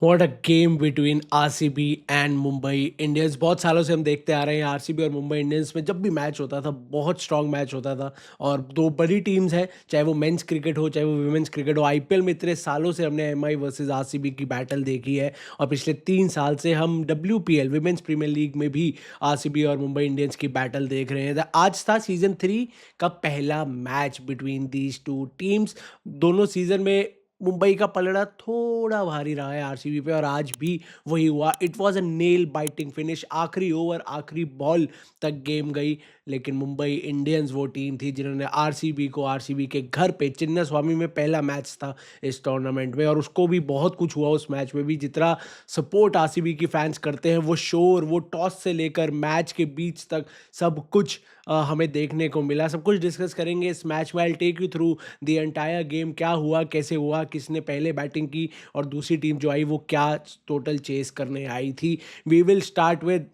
What a game between RCB and Mumbai Indians. बहुत सालों से हम देखते आ रहे हैं आरसीबी और मुंबई इंडियंस में जब भी मैच होता था बहुत स्ट्रांग मैच होता था। और दो बड़ी टीम्स हैं, चाहे वो मेंस क्रिकेट हो चाहे वो वुमेन्स क्रिकेट हो। आईपीएल में इतने सालों से हमने एमआई वर्सेस आरसीबी की बैटल देखी है और पिछले 3 साल से हम डब्ल्यूपीएल वुमेन्स प्रीमियर लीग में भी आरसीबी और मुंबई इंडियंस की बैटल देख रहे हैं। आज था सीजन 3 का पहला match between these two teams. दोनों सीजन में मुंबई का पलड़ा थोड़ा भारी रहा है आरसीबी पे और आज भी वही हुआ। It was a nail biting finish, आखिरी ओवर आखिरी बॉल तक गेम गई। लेकिन मुंबई इंडियंस वो टीम थी जिन्होंने आरसीबी के घर पे चिन्ना स्वामी में पहला मैच था इस टूर्नामेंट में, और उसको भी बहुत कुछ हुआ उस मैच में भी। जितना सपोर्ट आरसीबी की फैंस करते हैं, वो शोर, वो टॉस से लेकर मैच के बीच तक सब कुछ हमें देखने को मिला। सब कुछ डिस्कस करेंगे इस मैच में। I take you through the entire game, क्या हुआ, कैसे हुआ, किसने पहले बैटिंग की और दूसरी टीम जो आई वो क्या टोटल चेस करने आई थी। We will start with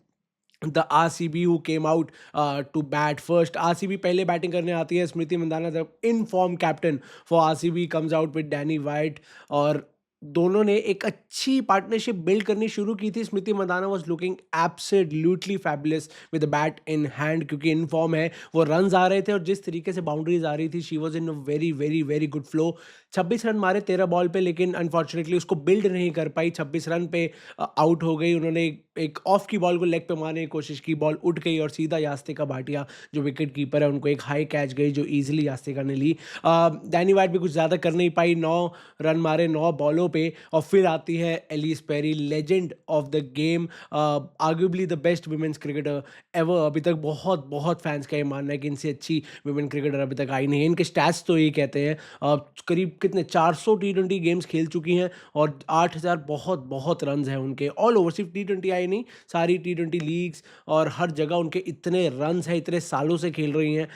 the RCB who came out to bat first. RCB पहले बैटिंग करने आती है। Smriti Mandhana the in form captain for RCB comes out with Danni Wyatt, और दोनों ने एक अच्छी पार्टनरशिप बिल्ड करनी शुरू की थी। Smriti Mandhana was looking absolutely fabulous with the bat in hand, क्योंकि इन फॉर्म है, वो रन्स आ रहे थे और जिस तरीके से बाउंड्रीज आ रही थी she was in a very very very good flow. 26 run मारे 13 बॉल पे, लेकिन अनफॉर्चुनेटली उसको बिल्ड नहीं कर पाई। 26 रन पे आउट हो गई। उन्होंने एक ऑफ की बॉल को लेग पे मारने की कोशिश की, बॉल उठ गई और सीधा यास्तिका भाटिया जो विकेट कीपर है उनको एक हाई कैच गई जो इजीली यास्तिका ने ली। डैनी वाइट भी कुछ ज़्यादा कर नहीं पाई। 9 रन मारे 9 बॉलों पे, और फिर आती है Ellyse Perry, legend of the game, arguably the best women's cricketer ever. अभी तक बहुत बहुत फैंस का ये मानना है कि इनसे अच्छी वुमेन क्रिकेटर अभी तक आई नहीं है। इनके स्टैट्स तो यही कहते हैं। करीब कितने 400 टी20 गेम्स खेल चुकी हैं और 8000 बहुत बहुत रन हैं उनके ऑल ओवर। सिर्फ टी20 आई नहीं, सारी टी20 लीग्स और हर जगह उनके इतने रन हैं, इतने सालों से खेल रही हैं।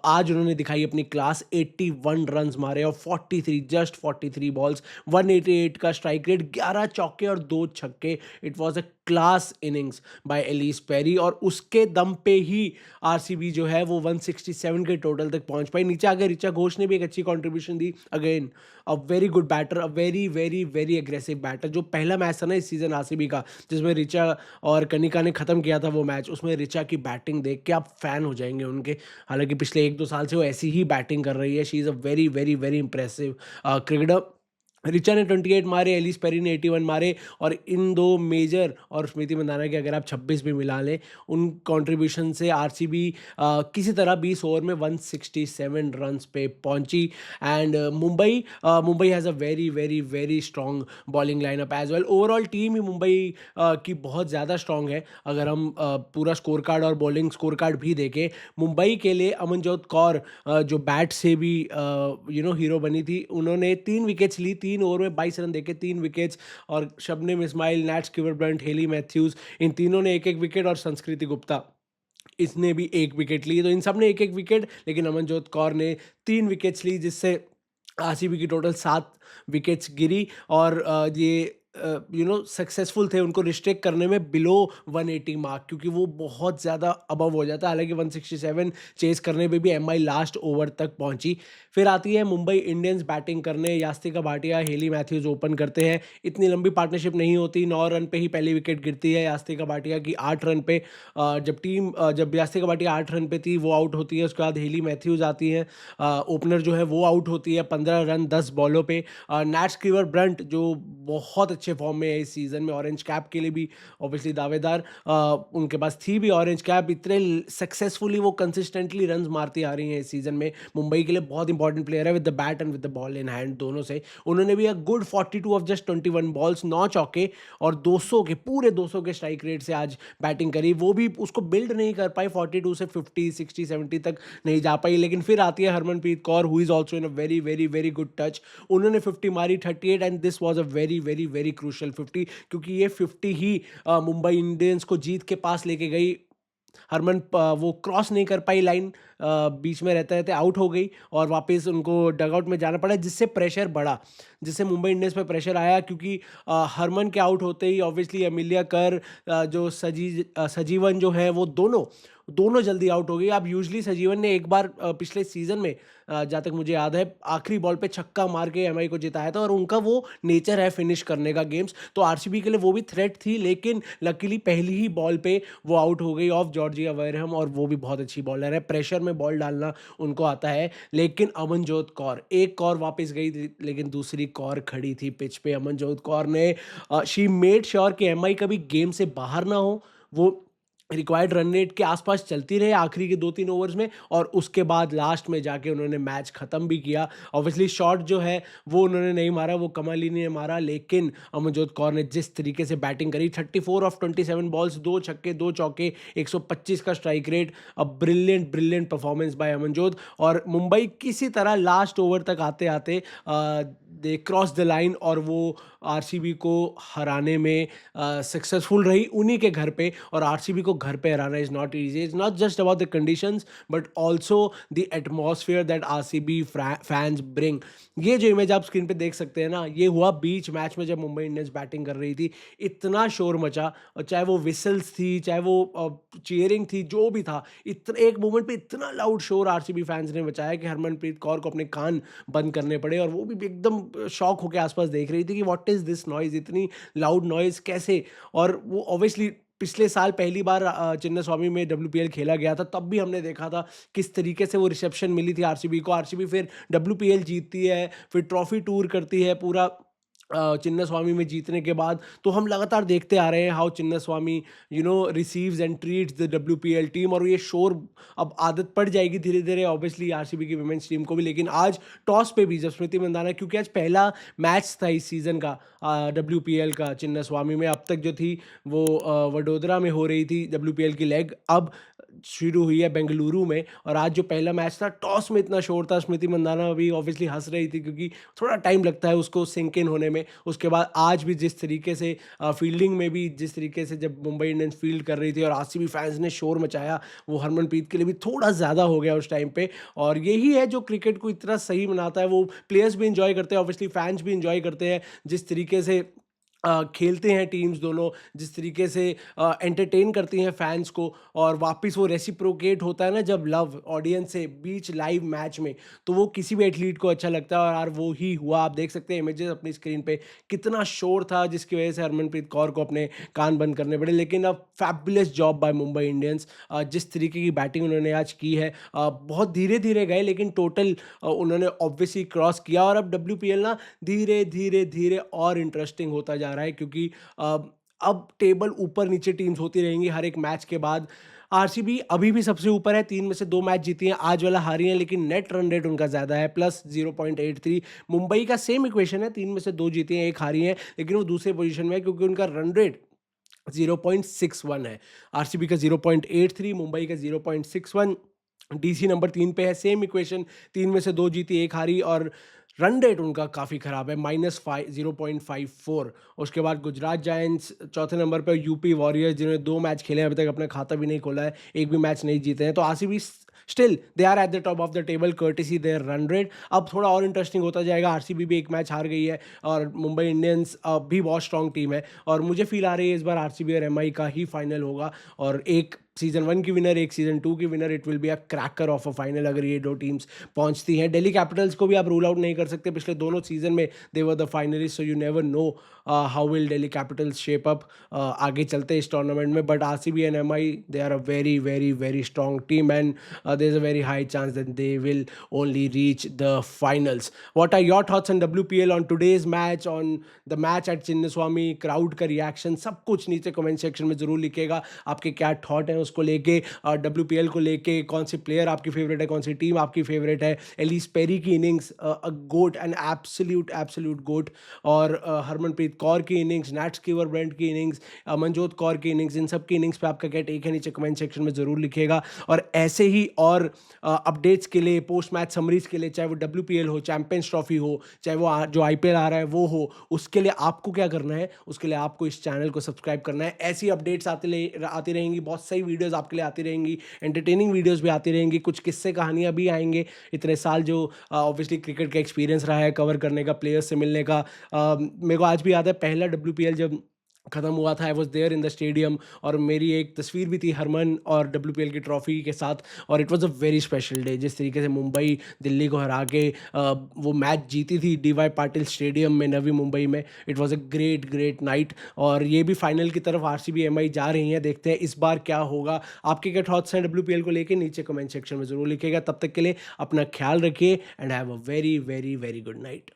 आज उन्होंने दिखाई अपनी क्लास। 81 रन मारे और 43, जस्ट 43 बॉल्स, 188 का स्ट्राइक रेट, 11 चौके और 2 छक्के। It was a class innings bye Ellyse Perry, और उसके दम पे ही आरसीबी जो है वो 167 के टोटल तक पहुंच पाई। नीचे आगे ऋचा घोष ने भी एक अच्छी कंट्रीब्यूशन दी। Again a very good batter, a very very very aggressive batter. जो पहला मैच था ना इस सीजन आरसीबी का, जिसमें ऋचा और कनिका ने खत्म किया था वो मैच, उसमें ऋचा की बैटिंग देख के आप फैन हो जाएंगे उनके। हालांकि पिछले 1-2 साल से वो ऐसी ही बैटिंग कर रही है। She is a very very very impressive cricketer. Richa ने 28 मारे, एलिस पेरी ने 81 मारे, और इन दो मेजर और स्मृति मंदाना के अगर आप 26 भी मिला लें, उन कंट्रीब्यूशन से आरसीबी किसी तरह 20 ओवर में 167 रन्स पे पहुंची। And Mumbai has a very very very strong bowling lineup as well. Overall team ही मुंबई की बहुत ज़्यादा स्ट्रॉन्ग है। अगर हम पूरा स्कोर कार्ड और बॉलिंग स्कोर कार्ड भी देखें, मुंबई के लिए अमनजोत कौर जो बैट से भी हीरो बनी थी, उन्होंने 3 विकेट्स ली। 3 ओवर में 22 रन देके 3 विकेट्स। और Shabnam Ismail, Nat Sciver Brunt, Hayley Matthews, इन तीनों ने एक एक विकेट, और संस्कृति गुप्ता इसने भी एक विकेट ली। तो इन सब ने एक एक विकेट, लेकिन अमनजोत कौर ने 3 विकेट्स ली, जिससे आरसीबी की टोटल 7 विकेट्स गिरी। और ये सक्सेसफुल थे उनको रिस्ट्रिक्ट करने में बिलो 180 मार्क, क्योंकि वो बहुत ज़्यादा अबव हो जाता है। हालांकि 167 चेस करने पे भी एमआई लास्ट ओवर तक पहुंची। फिर आती है मुंबई इंडियंस बैटिंग करने। Yastika Bhatia, Hayley Matthews open करते हैं। इतनी लंबी पार्टनरशिप नहीं होती। 9 रन पे ही पहली विकेट गिरती है यास्तिका भाटिया की। 8 रन पे जब यास्तिका भाटिया 8 रन पे थी वो आउट होती है। उसके बाद हेली मैथ्यूज आती है, ओपनर जो है वो आउट होती है। 15 रन 10 बॉलों पे। नैट स्कीवर ब्रंट जो बहुत अच्छे फॉर्म में है इस सीजन में, ऑरेंज कैप के लिए भी ऑब्वियसली दावेदार, उनके पास थी भी ऑरेंज कैप। इतने सक्सेसफुली वो कंसिस्टेंटली रन्स मारती आ रही हैं इस सीजन में। मुंबई के लिए बहुत इंपॉर्टेंट प्लेयर है with the bat and with the ball in hand दोनों से। उन्होंने भी एक गुड 42 ऑफ जस्ट 21 बॉल्स, 9 चौके और 200 के पूरे 200 के स्ट्राइक रेट से आज बैटिंग करी। वो भी उसको बिल्ड नहीं कर पाई, 42 से 50 60 70 तक नहीं जा पाई। लेकिन फिर आती है Harmanpreet Kaur, who is also in a very very very good touch. उन्होंने 50 मारी, 38, and this was a very very very crucial 50, क्योंकि ये 50 ही मुंबई इंडियंस को जीत के पास लेके गई। वो क्रॉस नहीं कर पाई लाइन, बीच में रहते रहते आउट हो गई और वापस उनको डगआउट में जाना पड़ा, जिससे प्रेशर बढ़ा, जिससे मुंबई इंडियंस पे प्रेशर आया। क्योंकि हरमन के आउट होते ही ऑब्वियसली अमिलिया कर, जो सजीवन जो है, वो दोनों दोनों जल्दी आउट हो गई। अब यूजुअली सजीवन ने एक बार पिछले सीज़न में जहाँ तक मुझे याद है आखिरी बॉल पे छक्का मार के एमआई को जिताया था और उनका वो नेचर है फिनिश करने का गेम्स, तो आरसीबी के लिए वो भी थ्रेट थी, लेकिन लकीली पहली ही बॉल पे वो आउट हो गई ऑफ जॉर्जिया वेयरहम, और वो भी बहुत अच्छी बॉलर है, प्रेशर में बॉल डालना उनको आता है। लेकिन अमनजोत कौर, एक कौर वापस गई थी लेकिन दूसरी कौर खड़ी थी पिच पे। अमनजोत कौर ने शी मेड श्योर कि एमआई कभी गेम से बाहर ना हो, वो रिक्वायर्ड रन रेट के आसपास चलती रहे आखिरी के 2-3 ओवर्स में, और उसके बाद लास्ट में जाके उन्होंने मैच ख़त्म भी किया। ऑब्वियसली शॉट जो है वो उन्होंने नहीं मारा, वो कमालिनी ने मारा, लेकिन अमनजोत कौर ने जिस तरीके से बैटिंग करी, 34 ऑफ 27 बॉल्स, 2 छक्के 2 चौके, 125 का strike rate, a brilliant brilliant performance by Amanjot. और मुंबई किसी तरह लास्ट ओवर तक आते-आते दे क्रॉस द लाइन और वो आरसीबी को हराने में सक्सेसफुल रही उन्हीं के घर पे। और आरसीबी को घर पे हराना is not easy, is not just about the conditions but also the atmosphere that RCB fans bring. ये जो इमेज आप स्क्रीन पे देख सकते हैं ना, ये हुआ बीच मैच में जब मुंबई इंडियंस बैटिंग कर रही थी। इतना शोर मचा, और चाहे वो विसल्स थी, चाहे वो चीयरिंग थी, जो भी था, एक मोमेंट पे इतना लाउड शोर आरसीबी फैंस ने मचाया कि हरमनप्रीत कौर को अपने कान बंद करने पड़े, और वो भी एकदम शॉक होकर आसपास देख रही थी कि व्हाट इज दिस नॉइज, इतनी लाउड नॉइज कैसे। और वो ऑब्वियसली पिछले साल पहली बार चिन्नास्वामी में डब्ल्यूपीएल खेला गया था, तब भी हमने देखा था किस तरीके से वो रिसेप्शन मिली थी आरसीबी को। आरसीबी फिर डब्ल्यूपीएल जीतती है, फिर ट्रॉफी टूर करती है पूरा चिन्नास्वामी में जीतने के बाद। तो हम लगातार देखते आ रहे हैं how Chinnaswamy receives and treats the WPL team, और ये शोर अब आदत पड़ जाएगी धीरे धीरे ऑब्वियसली आरसीबी की वुमेन्स टीम को भी। लेकिन आज टॉस पे भी जब स्मृति मंदाना, क्योंकि आज पहला मैच था इस सीजन का डब्ल्यूपीएल का चिन्नास्वामी में, अब तक जो थी वो वडोदरा में हो रही थी डब्ल्यूपीएल की लेग, अब शुरू हुई है बेंगलुरु में। और आज जो पहला मैच था, टॉस में इतना शोर था, स्मृति मंदाना भी ऑब्वियसली हंस रही थी क्योंकि थोड़ा टाइम लगता है उसको सिंक इन होने में। उसके बाद आज भी जिस तरीके से फील्डिंग में भी जिस तरीके से जब मुंबई इंडियंस फील्ड कर रही थी और आरसीबी फैंस ने शोर मचाया, वो हरमनप्रीत के लिए भी थोड़ा ज़्यादा हो गया उस टाइम पे। और यही है जो क्रिकेट को इतना सही बनाता है, वो प्लेयर्स भी इंजॉय करते हैं, ऑब्वियसली फैंस भी इंजॉय करते हैं, जिस तरीके से खेलते हैं टीम्स दोनों, जिस तरीके से एंटरटेन करती हैं फैंस को, और वापस वो रेसिप्रोकेट होता है ना जब लव ऑडियंस से बीच लाइव मैच में, तो वो किसी भी एथलीट को अच्छा लगता है। और यार वो ही हुआ, आप देख सकते हैं इमेजेस अपनी स्क्रीन पे, कितना शोर था जिसकी वजह से हरमनप्रीत कौर को अपने कान बंद करने पड़े। लेकिन अब fabulous job by Mumbai Indians, जिस तरीके की बैटिंग उन्होंने आज की है, बहुत धीरे धीरे गए लेकिन टोटल उन्होंने ऑब्वियसली क्रॉस किया। और अब डब्ल्यूपीएल ना धीरे धीरे धीरे और इंटरेस्टिंग होता जा रहा है, क्योंकि अब टेबल ऊपर नीचे टीम्स होती रहेंगी हर एक मैच के बाद। आरसीबी अभी भी सबसे ऊपर है, 3 में से 2 मैच जीती हैं, आज वाला हारी है, लेकिन नेट रन रेट उनका ज़्यादा है, प्लस 0.83। मुंबई का सेम इक्वेशन है, 3 में से 2 जीती हैं, 1 हारी है, लेकिन वो दूसरे पोजीशन में है क्योंकि उनका रन रेट 0.61 है। आरसीबी का 0.83, मुंबई का 0.61। डीसी नंबर 3 पे है, सेम इक्वेशन, 3 में से 2 जीती 1 हारी, और रन रेट उनका काफ़ी ख़राब है, -0.54। उसके बाद गुजरात जायंट्स चौथे नंबर पे, यूपी वॉरियर्स जिन्होंने 2 मैच खेले हैं, अभी तक अपना खाता भी नहीं खोला है, एक भी मैच नहीं जीते हैं। तो RCB still they are at the top of the table courtesy their run rate. अब थोड़ा और इंटरेस्टिंग होता जाएगा, आरसीबी भी एक मैच हार गई है, और मुंबई इंडियंस भी बहुत स्ट्रॉन्ग टीम है, और मुझे फील आ रही है इस बार आरसीबी और एमआई का ही फाइनल होगा, और एक सीजन 1 की विनर, एक सीजन 2 की winner, it will be a cracker of a final अगर ये 2 टीम्स पहुंचती हैं। दिल्ली कैपिटल्स को भी आप रूल आउट नहीं कर सकते, पिछले दोनों सीजन में they were the finalist, so you never know how will Delhi Capitals shape up आगे चलते इस टूर्नामेंट में। But RCB and MI, they are a very very very strong team, and there is a very high chance that they will only reach the finals. What are your thoughts on WPL, on today's match, on the match at Chinnaswamy, crowd का reaction, सब कुछ नीचे comment section में जरूर लिखिएगा। आपके क्या thought हैं उसको लेके, डब्ल्यूपीएल को लेके, कौन सी प्लेयर आपकी फेवरेट है, कौन सी टीम आपकी फेवरेट है। एलिस पेरी की innings a GOAT, an absolute absolute GOAT, और हरमनप्रीत कौर की इनिंग्स, नैट स्कीवर ब्रेंट की इनिंग्स, अमनजोत कौर की इनिंग्स, इन सब की इनिंग्स पे आपका क्या टेक है, नीचे कमेंट सेक्शन में जरूर लिखिएगा। और ऐसे ही और अपडेट्स के लिए, पोस्ट मैच समरीज के लिए, चाहे वो डब्ल्यूपीएल हो, चैंपियंस ट्रॉफी हो, चाहे वो जो आईपीएल आ रहा है वो हो, उसके लिए आपको क्या करना है, उसके लिए आपको इस चैनल को सब्सक्राइब करना है। ऐसी अपडेट्स आती रहेंगी, बहुत सही वीडियोस आपके लिए आती रहेंगी, एंटरटेनिंग वीडियोस भी आती रहेंगी, कुछ किस्से कहानियां भी आएंगे। इतने साल जो ऑब्वियसली क्रिकेट का एक्सपीरियंस रहा है कवर करने का, प्लेयर्स से मिलने का, मेरे को आज भी याद है पहला डब्ल्यूपीएल जब खत्म हुआ था, I was there in the stadium और मेरी एक तस्वीर भी थी हरमन और डब्ल्यूपीएल की ट्रॉफ़ी के साथ और it was a very special day. जिस तरीके से मुंबई दिल्ली को हरा के वो मैच जीती थी डीवाई पाटिल स्टेडियम में नवी मुंबई में, it was a great, great night और ये भी फाइनल की तरफ आरसीबी एमआई जा रही हैं, देखते हैं इस बार क्या होगा। आपके क्या थॉट्स हैं डब्ल्यूपीएल को लेके? नीचे कमेंट सेक्शन में ज़रूर लिखिएगा। तब तक के लिए अपना ख्याल रखिए and have a very, very, very good night.